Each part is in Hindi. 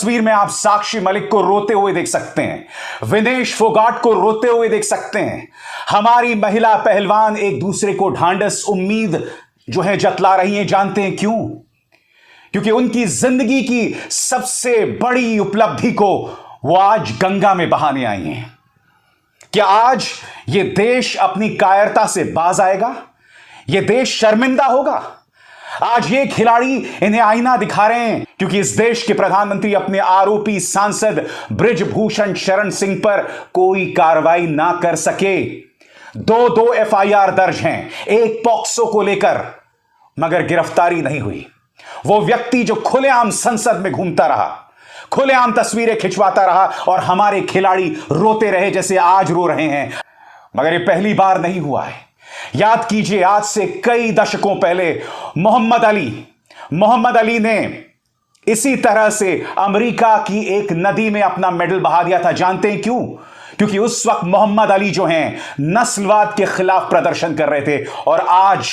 तस्वीर में आप साक्षी मलिक को रोते हुए देख सकते हैं, विनेश फोगाट को रोते हुए देख सकते हैं। हमारी महिला पहलवान एक दूसरे को ढांढस उम्मीद जो है जतला रही हैं। जानते हैं क्यों? क्योंकि उनकी जिंदगी की सबसे बड़ी उपलब्धि को वो आज गंगा में बहाने आई हैं। क्या आज ये देश अपनी कायरता से बाज आएगा? ये देश शर्मिंदा होगा? आज ये खिलाड़ी इन्हें आईना दिखा रहे हैं क्योंकि इस देश के प्रधानमंत्री अपने आरोपी सांसद बृजभूषण शरण सिंह पर कोई कार्रवाई ना कर सके। दो एफआईआर दर्ज हैं, एक पॉक्सो को लेकर, मगर गिरफ्तारी नहीं हुई। वो व्यक्ति जो खुलेआम संसद में घूमता रहा, खुलेआम तस्वीरें खिंचवाता रहा और हमारे खिलाड़ी रोते रहे जैसे आज रो रहे हैं। मगर ये पहली बार नहीं हुआ है। याद कीजिए, आज से कई दशकों पहले मोहम्मद अली ने इसी तरह से अमेरिका की एक नदी में अपना मेडल बहा दिया था। जानते हैं क्यों? क्योंकि उस वक्त मोहम्मद अली जो हैं नस्लवाद के खिलाफ प्रदर्शन कर रहे थे और आज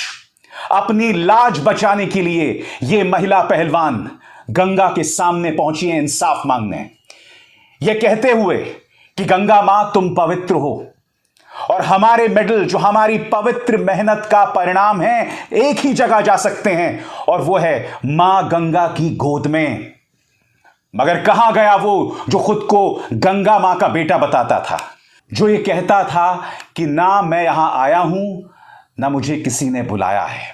अपनी लाज बचाने के लिए यह महिला पहलवान गंगा के सामने पहुंची है इंसाफ मांगने, यह कहते हुए कि गंगा मां तुम पवित्र हो और हमारे मेडल जो हमारी पवित्र मेहनत का परिणाम है एक ही जगह जा सकते हैं और वो है मां गंगा की गोद में। मगर कहां गया वो जो खुद को गंगा मां का बेटा बताता था, जो ये कहता था कि ना मैं यहां आया हूं ना मुझे किसी ने बुलाया है।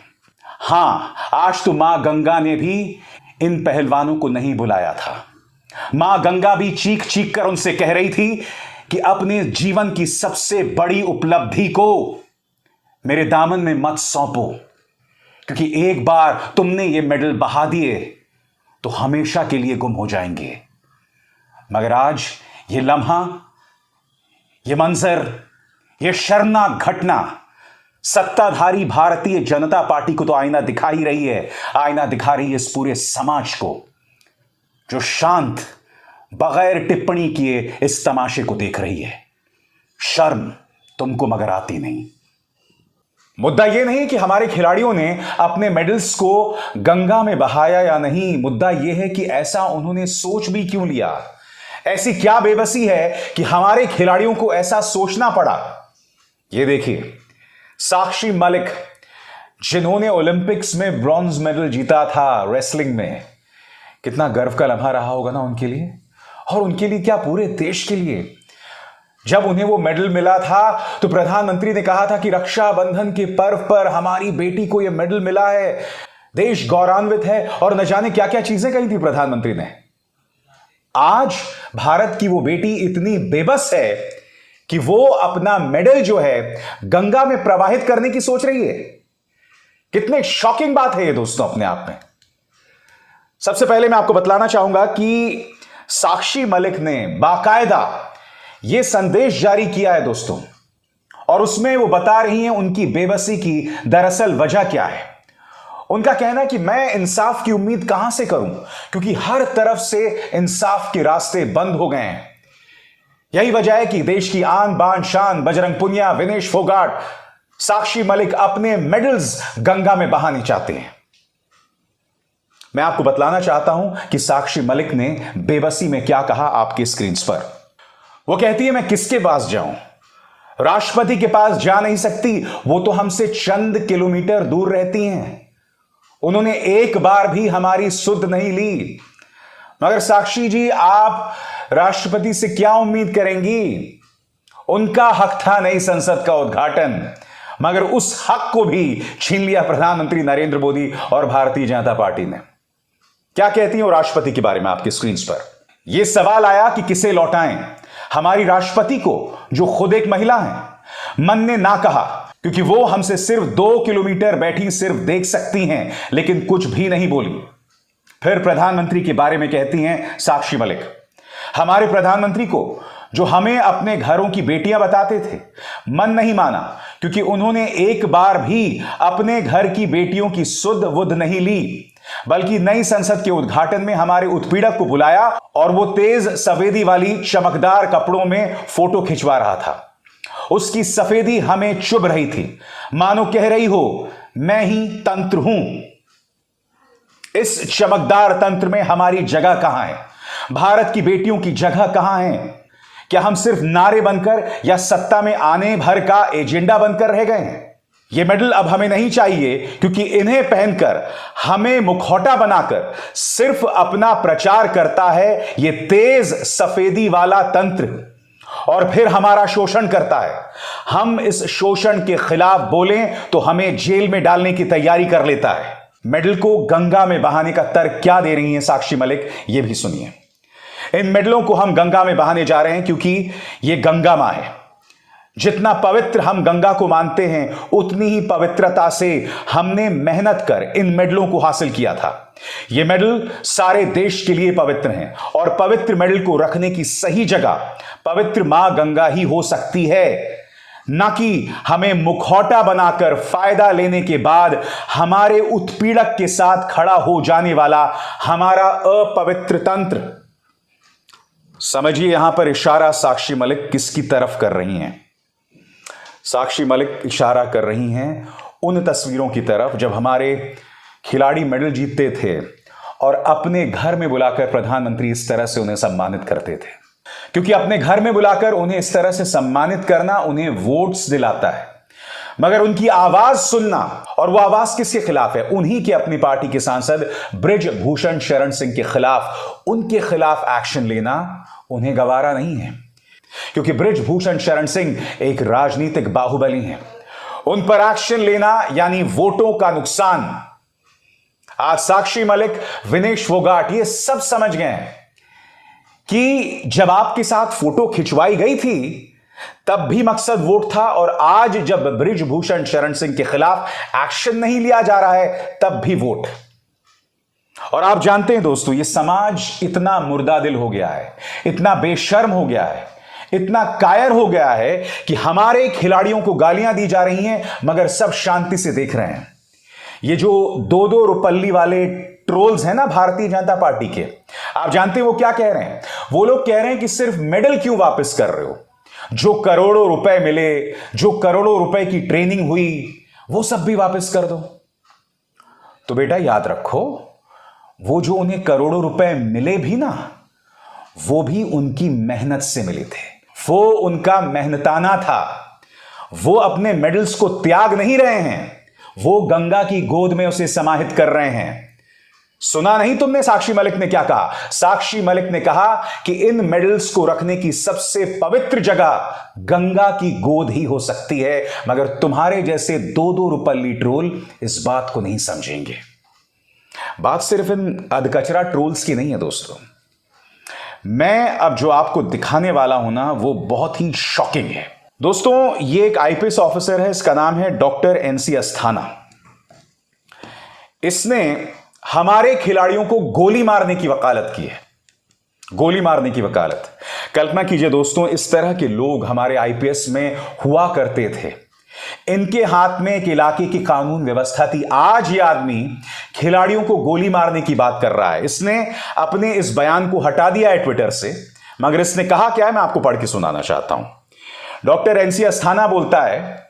हां, आज तो मां गंगा ने भी इन पहलवानों को नहीं बुलाया था। मां गंगा भी चीख चीख कर उनसे कह रही थी कि अपने जीवन की सबसे बड़ी उपलब्धि को मेरे दामन में मत सौंपो, क्योंकि एक बार तुमने ये मेडल बहा दिए तो हमेशा के लिए गुम हो जाएंगे। मगर आज ये लम्हा, ये मंजर, ये शर्मनाक घटना सत्ताधारी भारतीय जनता पार्टी को तो आईना दिखा ही रही है, आईना दिखा रही है इस पूरे समाज को जो शांत बगैर टिप्पणी किए इस तमाशे को देख रही है। शर्म तुमको मगर आती नहीं। मुद्दा यह नहीं कि हमारे खिलाड़ियों ने अपने मेडल्स को गंगा में बहाया या नहीं, मुद्दा यह है कि ऐसा उन्होंने सोच भी क्यों लिया। ऐसी क्या बेबसी है कि हमारे खिलाड़ियों को ऐसा सोचना पड़ा। यह देखिए, साक्षी मलिक जिन्होंने ओलंपिक्स में ब्रॉन्ज मेडल जीता था रेसलिंग में, कितना गर्व का लम्हा रहा होगा ना उनके लिए, और उनके लिए क्या पूरे देश के लिए। जब उन्हें वो मेडल मिला था तो प्रधानमंत्री ने कहा था कि रक्षाबंधन के पर्व पर हमारी बेटी को यह मेडल मिला है, देश गौरवान्वित है, और न जाने क्या क्या चीजें कही थी प्रधानमंत्री ने। आज भारत की वो बेटी इतनी बेबस है कि वो अपना मेडल जो है गंगा में प्रवाहित करने की सोच रही है। कितने शॉकिंग बात है ये दोस्तों अपने आप में। सबसे पहले मैं आपको बतलाना चाहूंगा कि साक्षी मलिक ने बाकायदा यह संदेश जारी किया है दोस्तों, और उसमें वो बता रही हैं उनकी बेबसी की दरअसल वजह क्या है। उनका कहना है कि मैं इंसाफ की उम्मीद कहां से करूं, क्योंकि हर तरफ से इंसाफ के रास्ते बंद हो गए हैं। यही वजह है कि देश की आन बान शान बजरंग पुनिया, विनेश फोगाट, साक्षी मलिक अपने मेडल्स गंगा में बहाने चाहते हैं। मैं आपको बतलाना चाहता हूं कि साक्षी मलिक ने बेबसी में क्या कहा आपकी स्क्रीन पर। वो कहती है, मैं किसके पास जाऊं, राष्ट्रपति के पास जा नहीं सकती, वो तो हमसे चंद किलोमीटर दूर रहती हैं, उन्होंने एक बार भी हमारी सुध नहीं ली। मगर साक्षी जी, आप राष्ट्रपति से क्या उम्मीद करेंगी? उनका हक था नई संसद का उद्घाटन, मगर उस हक को भी छीन लिया प्रधानमंत्री नरेंद्र मोदी और भारतीय जनता पार्टी ने। क्या कहती हैं वो राष्ट्रपति के बारे में आपकी स्क्रीन पर? यह सवाल आया कि किसे लौटाएं, हमारी राष्ट्रपति को जो खुद एक महिला हैं। मन ने ना कहा, क्योंकि वो हमसे सिर्फ 2 किलोमीटर बैठी सिर्फ देख सकती हैं, लेकिन कुछ भी नहीं बोली। फिर प्रधानमंत्री के बारे में कहती हैं साक्षी मलिक, हमारे प्रधानमंत्री को जो हमें अपने घरों की बेटियां बताते थे, मन नहीं माना, क्योंकि उन्होंने एक बार भी अपने घर की बेटियों की सुध वुध नहीं ली, बल्कि नई संसद के उद्घाटन में हमारे उत्पीड़क को बुलाया और वो तेज सफेदी वाली चमकदार कपड़ों में फोटो खिंचवा रहा था। उसकी सफेदी हमें चुभ रही थी, मानो कह रही हो मैं ही तंत्र हूं। इस चमकदार तंत्र में हमारी जगह कहां है? भारत की बेटियों की जगह कहां है? क्या हम सिर्फ नारे बनकर या सत्ता में आने भर का एजेंडा बनकर रह गए हैं? ये मेडल अब हमें नहीं चाहिए, क्योंकि इन्हें पहनकर हमें मुखौटा बनाकर सिर्फ अपना प्रचार करता है ये तेज सफेदी वाला तंत्र, और फिर हमारा शोषण करता है। हम इस शोषण के खिलाफ बोलें तो हमें जेल में डालने की तैयारी कर लेता है। मेडल को गंगा में बहाने का तर्क क्या दे रही हैं साक्षी मलिक, यह भी सुनिए। इन मेडलों को हम गंगा में बहाने जा रहे हैं क्योंकि यह गंगा मां है। जितना पवित्र हम गंगा को मानते हैं, उतनी ही पवित्रता से हमने मेहनत कर इन मेडलों को हासिल किया था। ये मेडल सारे देश के लिए पवित्र हैं, और पवित्र मेडल को रखने की सही जगह पवित्र मां गंगा ही हो सकती है, ना कि हमें मुखौटा बनाकर फायदा लेने के बाद हमारे उत्पीड़क के साथ खड़ा हो जाने वाला हमारा अपवित्र तंत्र। समझिए यहां पर इशारा साक्षी मलिक किसकी तरफ कर रही हैं। साक्षी मलिक इशारा कर रही हैं उन तस्वीरों की तरफ जब हमारे खिलाड़ी मेडल जीतते थे और अपने घर में बुलाकर प्रधानमंत्री इस तरह से उन्हें सम्मानित करते थे, क्योंकि अपने घर में बुलाकर उन्हें इस तरह से सम्मानित करना उन्हें वोट्स दिलाता है। मगर उनकी आवाज सुनना, और वो आवाज किसके खिलाफ है? उन्हीं के अपनी पार्टी के सांसद बृजभूषण शरण सिंह के खिलाफ, उनके खिलाफ एक्शन लेना उन्हें गवारा नहीं है, क्योंकि बृजभूषण शरण सिंह एक राजनीतिक बाहुबली हैं। उन पर एक्शन लेना यानी वोटों का नुकसान। आज साक्षी मलिक, विनेश फोगाट ये सब समझ गए हैं कि जब आपके साथ फोटो खिंचवाई गई थी तब भी मकसद वोट था, और आज जब बृजभूषण शरण सिंह के खिलाफ एक्शन नहीं लिया जा रहा है तब भी वोट। और आप जानते हैं दोस्तों, ये समाज इतना मुर्दा दिल हो गया है, इतना बेशर्म हो गया है, इतना कायर हो गया है कि हमारे खिलाड़ियों को गालियां दी जा रही हैं मगर सब शांति से देख रहे हैं। ये जो 2-2 रुपल्ली वाले ट्रोल्स हैं ना भारतीय जनता पार्टी के, आप जानते हैं वो क्या कह रहे हैं? वो लोग कह रहे हैं कि सिर्फ मेडल क्यों वापस कर रहे हो? जो करोड़ों रुपए मिले, जो करोड़ों रुपए की ट्रेनिंग हुई, वो सब भी वापस कर दो। तो बेटा याद रखो, वो जो उन्हें करोड़ों रुपए मिले भी ना, वो भी उनकी मेहनत से मिले थे। वो उनका मेहनताना था। वो अपने मेडल्स को त्याग नहीं रहे हैं, वो गंगा की गोद में उसे समाहित कर रहे हैं। सुना नहीं तुमने साक्षी मलिक ने क्या कहा? साक्षी मलिक ने कहा कि इन मेडल्स को रखने की सबसे पवित्र जगह गंगा की गोद ही हो सकती है, मगर तुम्हारे जैसे 2-2 रुपल्ली ट्रोल इस बात को नहीं समझेंगे। बात सिर्फ इन अधकचरा ट्रोल्स की नहीं है दोस्तों। मैं अब जो आपको दिखाने वाला हूं ना, वो बहुत ही शॉकिंग है दोस्तों। ये एक आईपीएस ऑफिसर है, इसका नाम है डॉक्टर एनसी अस्थाना। इसने हमारे खिलाड़ियों को गोली मारने की वकालत की है, गोली मारने की वकालत। कल्पना कीजिए दोस्तों, इस तरह के लोग हमारे आईपीएस में हुआ करते थे। इनके हाथ में एक इलाके की कानून व्यवस्था थी। आज ये आदमी खिलाड़ियों को गोली मारने की बात कर रहा है। इसने अपने इस बयान को हटा दिया है ट्विटर से, मगर इसने कहा क्या है, मैं आपको पढ़ के सुनाना चाहता हूं। डॉक्टर एनसी अस्थाना बोलता है,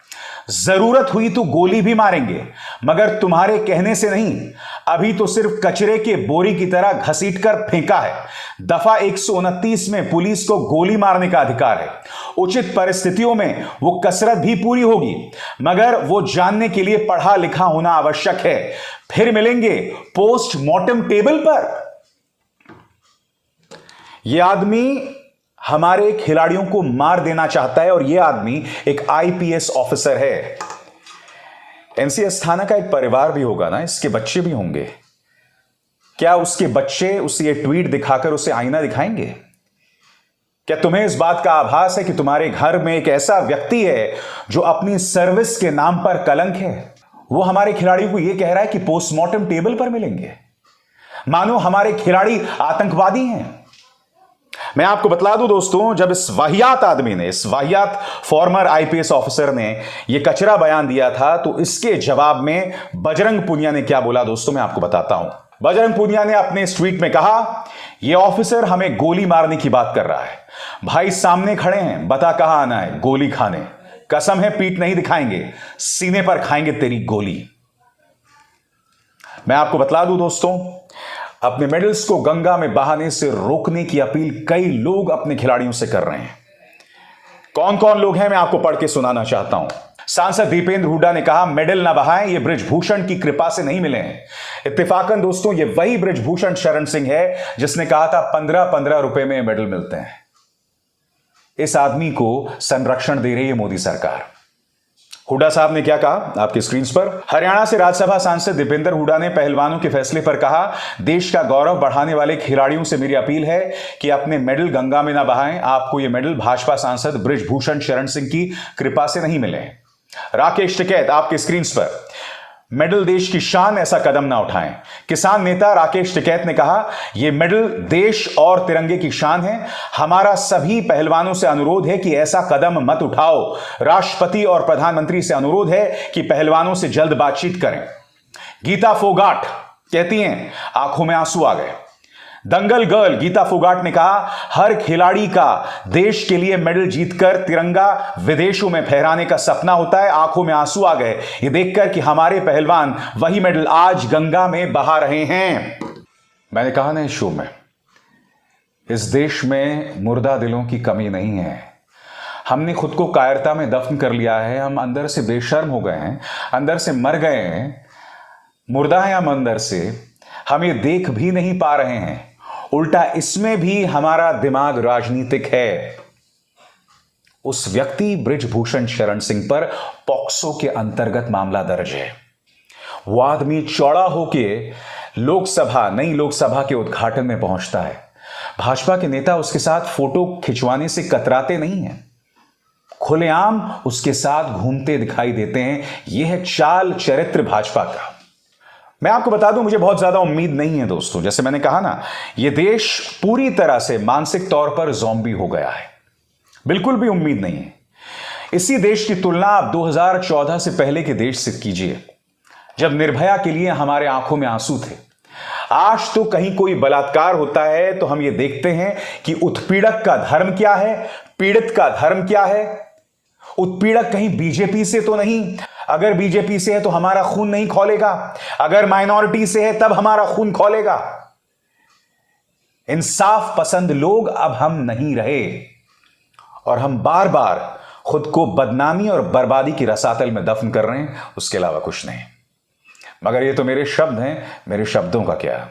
जरूरत हुई तो गोली भी मारेंगे, मगर तुम्हारे कहने से नहीं। अभी तो सिर्फ कचरे के बोरी की तरह घसीट कर फेंका है। दफा 129 में पुलिस को गोली मारने का अधिकार है। उचित परिस्थितियों में वो कसरत भी पूरी होगी, मगर वो जानने के लिए पढ़ा लिखा होना आवश्यक है। फिर मिलेंगे पोस्टमार्टम टेबल पर। यह आदमी हमारे खिलाड़ियों को मार देना चाहता है, और यह आदमी एक आईपीएस ऑफिसर है। एनसी अस्थाना का एक परिवार भी होगा ना, इसके बच्चे भी होंगे। क्या उसके बच्चे उसे ये ट्वीट दिखाकर उसे आईना दिखाएंगे? क्या तुम्हें इस बात का आभास है कि तुम्हारे घर में एक ऐसा व्यक्ति है जो अपनी सर्विस के नाम पर कलंक है? वो हमारे खिलाड़ियों को यह कह रहा है कि पोस्टमार्टम टेबल पर मिलेंगे, मानो हमारे खिलाड़ी आतंकवादी हैं। मैं आपको बतला दूं दोस्तों, जब इस वाहियात आदमी ने, इस वाहियात फॉर्मर आईपीएस ऑफिसर ने यह कचरा बयान दिया था, तो इसके जवाब में बजरंग पुनिया ने क्या बोला दोस्तों, मैं आपको बताता हूं। बजरंग पुनिया ने अपने इस ट्वीट में कहा, यह ऑफिसर हमें गोली मारने की बात कर रहा है। भाई सामने खड़े हैं, बता कहां आना है गोली खाने। कसम है पीठ नहीं दिखाएंगे, सीने पर खाएंगे तेरी गोली। मैं आपको बतला दूं दोस्तों, अपने मेडल्स को गंगा में बहाने से रोकने की अपील कई लोग अपने खिलाड़ियों से कर रहे हैं। कौन कौन लोग हैं मैं आपको पढ़ के सुनाना चाहता हूं। सांसद दीपेंद्र हुड्डा ने कहा, मेडल ना बहाएं, ये बृजभूषण की कृपा से नहीं मिले हैं। इत्तेफाकन दोस्तों, ये वही बृजभूषण शरण सिंह है जिसने कहा था 15-15 रुपए में मेडल मिलते हैं। इस आदमी को संरक्षण दे रही है मोदी सरकार। हुड्डा साहब ने क्या कहा आपकी स्क्रीन पर। हरियाणा से राज्यसभा सांसद दीपेंद्र हुड्डा ने पहलवानों के फैसले पर कहा, देश का गौरव बढ़ाने वाले खिलाड़ियों से मेरी अपील है कि अपने मेडल गंगा में ना बहाएं। आपको ये मेडल भाजपा सांसद बृजभूषण शरण सिंह की कृपा से नहीं मिले। राकेश टिकैत आपके स्क्रीन पर, मेडल देश की शान, ऐसा कदम ना उठाएं। किसान नेता राकेश टिकैत ने कहा, यह मेडल देश और तिरंगे की शान है। हमारा सभी पहलवानों से अनुरोध है कि ऐसा कदम मत उठाओ। राष्ट्रपति और प्रधानमंत्री से अनुरोध है कि पहलवानों से जल्द बातचीत करें। गीता फोगाट कहती हैं, आंखों में आंसू आ गए। दंगल गर्ल गीता फोगाट ने कहा, हर खिलाड़ी का देश के लिए मेडल जीतकर तिरंगा विदेशों में फहराने का सपना होता है। आंखों में आंसू आ गए ये देखकर कि हमारे पहलवान वही मेडल आज गंगा में बहा रहे हैं। मैंने कहा ना इस शो में, इस देश में मुर्दा दिलों की कमी नहीं है। हमने खुद को कायरता में दफन कर लिया है। हम अंदर से बेशर्म हो गए हैं, अंदर से मर गए हैं, मुर्दा हैं हम अंदर से। हम ये देख भी नहीं पा रहे हैं। उल्टा इसमें भी हमारा दिमाग राजनीतिक है। उस व्यक्ति बृजभूषण शरण सिंह पर पॉक्सो के अंतर्गत मामला दर्ज है। वो आदमी चौड़ा होके नई लोकसभा के उद्घाटन में पहुंचता है। भाजपा के नेता उसके साथ फोटो खिंचवाने से कतराते नहीं हैं, खुलेआम उसके साथ घूमते दिखाई देते हैं। यह है चाल चरित्र भाजपा का। मैं आपको बता दूं, मुझे बहुत ज्यादा उम्मीद नहीं है दोस्तों। जैसे मैंने कहा ना, यह देश पूरी तरह से मानसिक तौर पर ज़ॉम्बी हो गया है। बिल्कुल भी उम्मीद नहीं है। इसी देश की तुलना आप 2014 से पहले के देश से कीजिए, जब निर्भया के लिए हमारे आंखों में आंसू थे। आज तो कहीं कोई बलात्कार होता है तो हम ये देखते हैं कि उत्पीड़क का धर्म क्या है, पीड़ित का धर्म क्या है। उत्पीड़क कहीं बीजेपी से तो नहीं। अगर बीजेपी से है तो हमारा खून नहीं खौलेगा, अगर माइनॉरिटी से है तब हमारा खून खौलेगा। इंसाफ पसंद लोग अब हम नहीं रहे और हम बार बार खुद को बदनामी और बर्बादी की रसातल में दफन कर रहे हैं, उसके अलावा कुछ नहीं। मगर ये तो मेरे शब्द हैं, मेरे शब्दों का क्या।